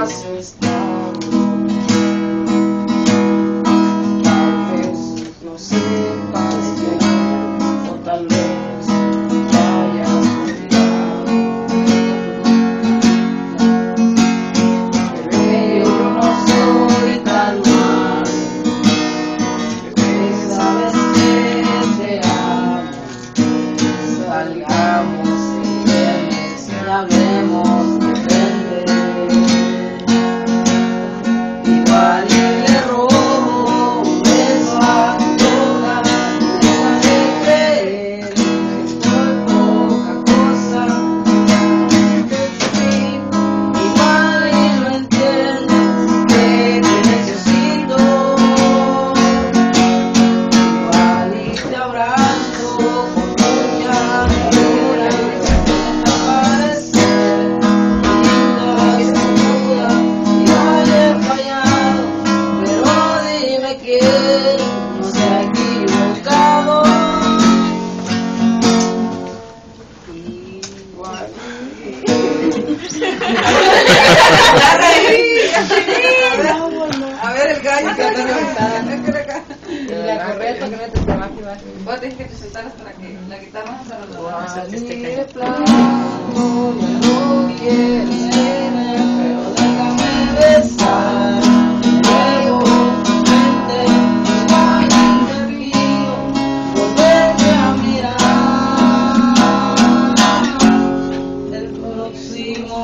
has estado. Tal vez no sepas llegar, o tal vez vayas olvidado. Pero yo no soy tan malo, que sabes que te amo. Salgamos el viernes y hablemos de frente. Igual y le robo un beso a toda, déjame creer que soy poca cosa. Sí, igual y no entiendes que te necesito. Igual y te abrazo con tuya negra y te deja parecer linda y desnuda. Y haya fallado, pero dime quién no se ha equivocado. Igual La reí. A ver el gallo que te la correcta que no te va a activar. Vos tenés que te sentaras para que la guitarra no se nos de plano, ya no quieres verme, pero déjame besar. Luego, vente, vaya y te pido, volverte a mirar. El próximo